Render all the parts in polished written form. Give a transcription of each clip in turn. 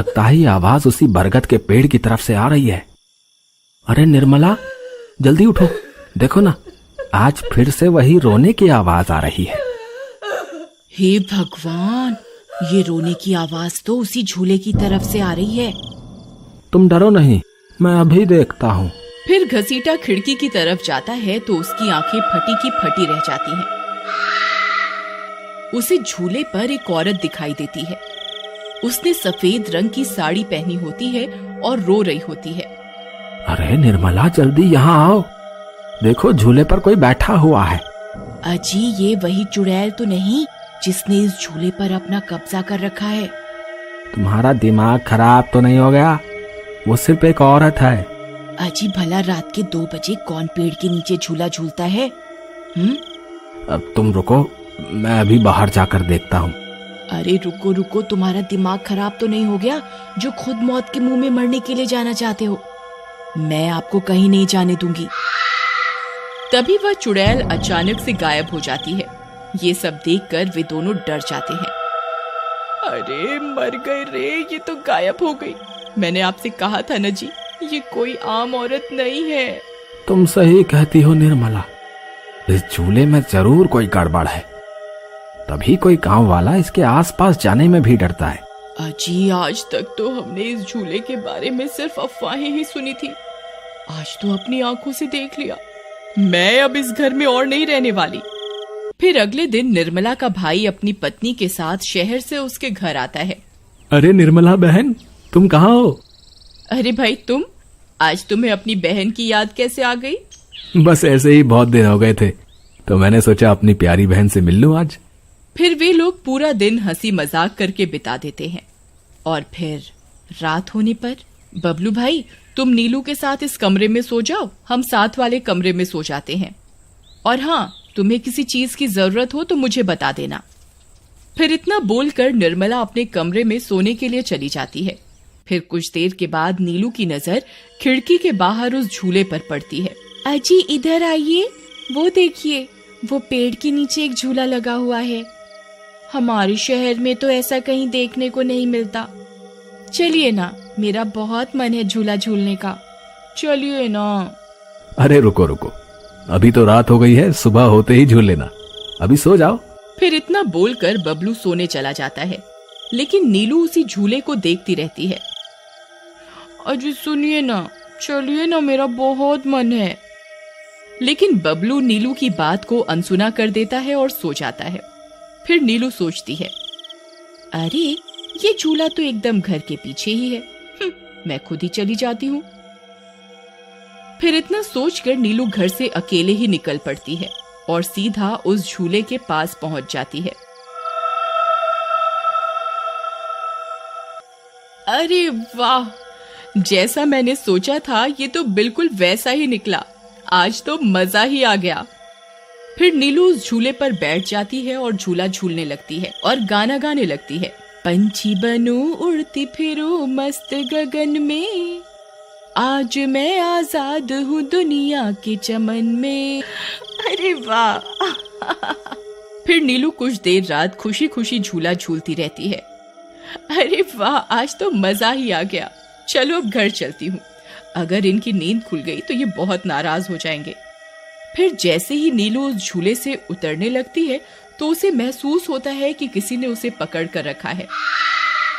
लगता है ये आवाज उसी बरगद के पेड़ की तरफ से आ रही है। अरे निर्मला, जल्दी उठो, देखो ना, आज फिर से वही रोने की आवाज आ रही है। हे भगवान, ये रोने की आवाज तो उसी झूले की तरफ से आ रही है। तुम डरो नहीं, मैं अभी देखता हूँ। फिर घसीटा खिड़की की तरफ जाता है तो उसकी आंखें फटी की फटी रह जाती हैं। उसे झूले पर एक औरत दिखाई देती है। उसने सफेद रंग की साड़ी पहनी होती है और रो रही होती है। अरे निर्मला, जल्दी यहाँ आओ, देखो झूले पर कोई बैठा हुआ है। अजी, ये वही चुड़ैल तो नहीं जिसने इस झूले पर अपना कब्जा कर रखा है? तुम्हारा दिमाग खराब तो नहीं हो गया? वो सिर्फ एक औरत है। अजी, भला रात के 2 बजे कौन पेड़ के नीचे झूला झूलता है? अब तुम रुको, मैं अभी बाहर जाकर देखता हूँ। अरे रुको रुको, तुम्हारा दिमाग खराब तो नहीं हो गया जो खुद मौत के मुंह में मरने के लिए जाना चाहते हो? मैं आपको कहीं नहीं जाने दूंगी। तभी वह चुड़ैल अचानक से गायब हो जाती है। ये सब देखकर वे दोनों डर जाते हैं। अरे मर गए रे, ये तो गायब हो गई। मैंने आपसे कहा था न जी, ये कोई आम औरत नहीं है। तुम सही कहती हो निर्मला, इस झूले में जरूर कोई गड़बड़ है, तभी कोई गांव वाला इसके आसपास जाने में भी डरता है। अजी, आज तक तो हमने इस झूले के बारे में सिर्फ अफवाहें ही सुनी थी, आज तो अपनी आंखों से देख लिया। मैं अब इस घर में और नहीं रहने वाली। फिर अगले दिन निर्मला का भाई अपनी पत्नी के साथ शहर से उसके घर आता है। अरे निर्मला बहन, तुम कहाँ हो? अरे भाई, तुम आज तुम्हें अपनी बहन की याद कैसे आ गई? बस ऐसे ही, बहुत दिन हो गए थे तो मैंने सोचा अपनी प्यारी बहन से मिल लूं आज। फिर वे लोग पूरा दिन हंसी मजाक करके बिता देते हैं और फिर रात होने पर, बबलू भाई, तुम नीलू के साथ इस कमरे में सो जाओ, हम साथ वाले कमरे में सो जाते हैं। और हाँ, तुम्हें किसी चीज की जरूरत हो तो मुझे बता देना। फिर इतना बोलकर निर्मला अपने कमरे में सोने के लिए चली जाती है। फिर कुछ देर के बाद नीलू की नजर खिड़की के बाहर उस झूले पर पड़ती है। अजी, इधर आइए, वो देखिए, वो पेड़ के नीचे एक झूला लगा हुआ है। हमारे शहर में तो ऐसा कहीं देखने को नहीं मिलता। चलिए ना, मेरा बहुत मन है झूला झूलने का, चलिए ना। अरे रुको रुको, अभी तो रात हो गई है, सुबह होते ही झूल लेना, अभी सो जाओ। फिर इतना बोलकर बबलू सोने चला जाता है, लेकिन नीलू उसी झूले को देखती रहती है। अजी सुनिए ना, चलिए ना, मेरा बहुत मन है। लेकिन बबलू नीलू की बात को अनसुना कर देता है और सो जाता है। फिर नीलू सोचती है, अरे ये झूला तो एकदम घर के पीछे ही है, मैं खुद ही चली जाती हूँ। फिर इतना सोचकर नीलू घर से अकेले ही निकल पड़ती है और सीधा उस झूले के पास पहुंच जाती है। अरे वाह, जैसा मैंने सोचा था ये तो बिल्कुल वैसा ही निकला। आज तो मजा ही आ गया। फिर नीलू उस झूले पर बैठ जाती है और झूला झूलने लगती है और गाना गाने लगती है। पंछी बनूं उड़ती फिरूं मस्त गगन में, आज मैं आजाद हूँ दुनिया के चमन में। अरे वाह। फिर नीलू कुछ देर रात खुशी खुशी झूला झूलती रहती है। अरे वाह, आज तो मजा ही आ गया। चलो अब घर चलती हूँ, अगर इनकी नींद खुल गई तो ये बहुत नाराज हो जाएंगे। फिर जैसे ही नीलू उस झूले से उतरने लगती है तो उसे महसूस होता है कि किसी ने उसे पकड़ कर रखा है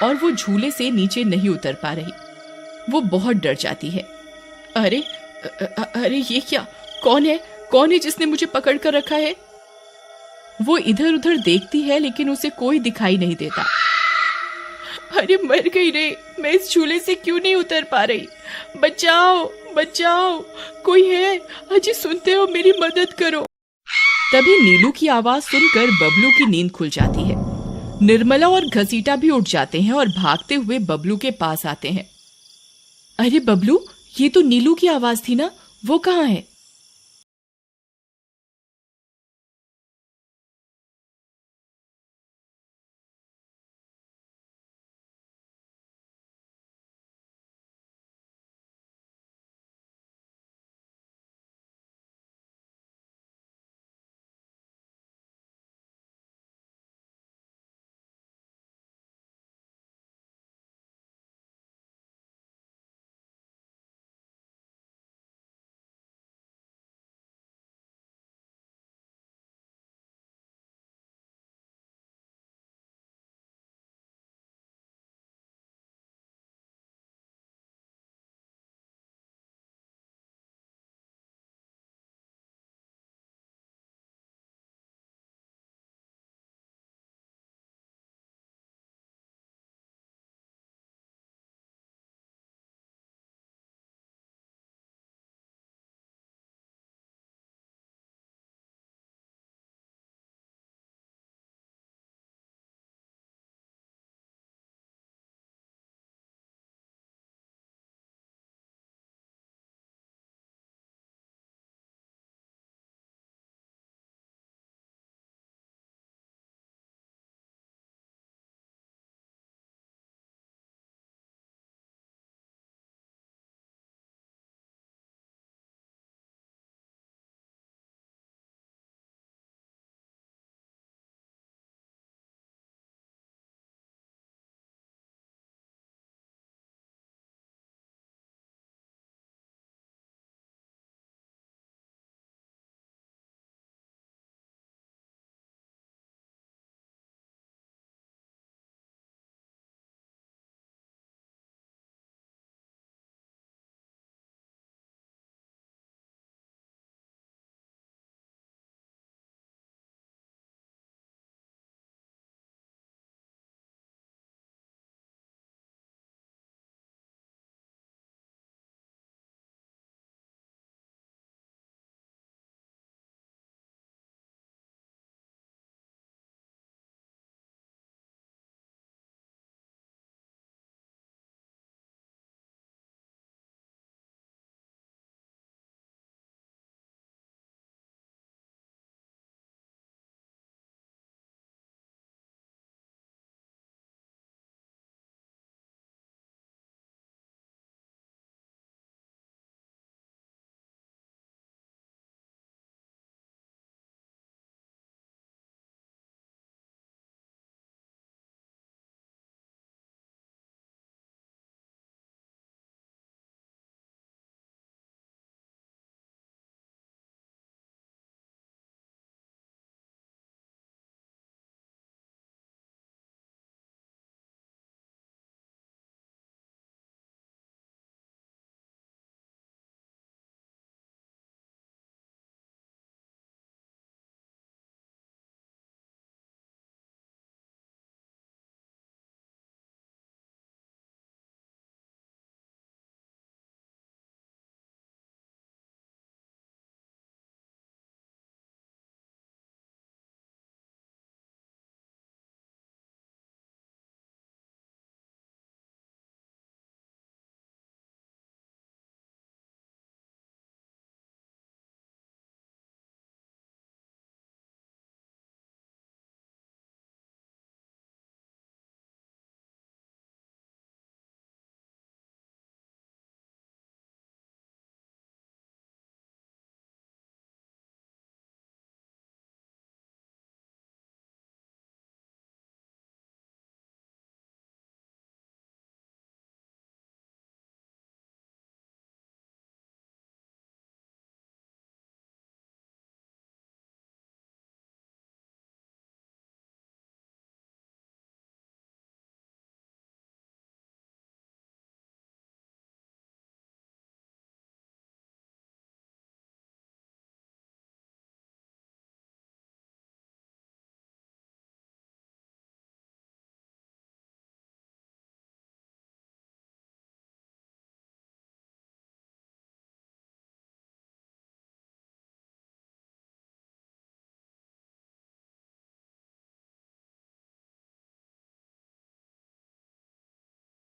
और वो झूले से नीचे नहीं उतर पा रही। वो बहुत डर जाती है। अरे अरे ये क्या, कौन है जिसने मुझे पकड़ कर रखा है? वो इधर उधर देखती है लेकिन उसे कोई दिखाई नहीं देता। अरे मर गई रे, मैं इस झूले से क्यों नहीं उतर पा रही? बचाओ बचाओ, कोई है? अजी सुनते हो, मेरी मदद करो। तभी नीलू की आवाज सुनकर बबलू की नींद खुल जाती है। निर्मला और घसीटा भी उठ जाते हैं और भागते हुए बबलू के पास आते हैं। अरे बबलू, ये तो नीलू की आवाज थी ना, वो कहाँ है?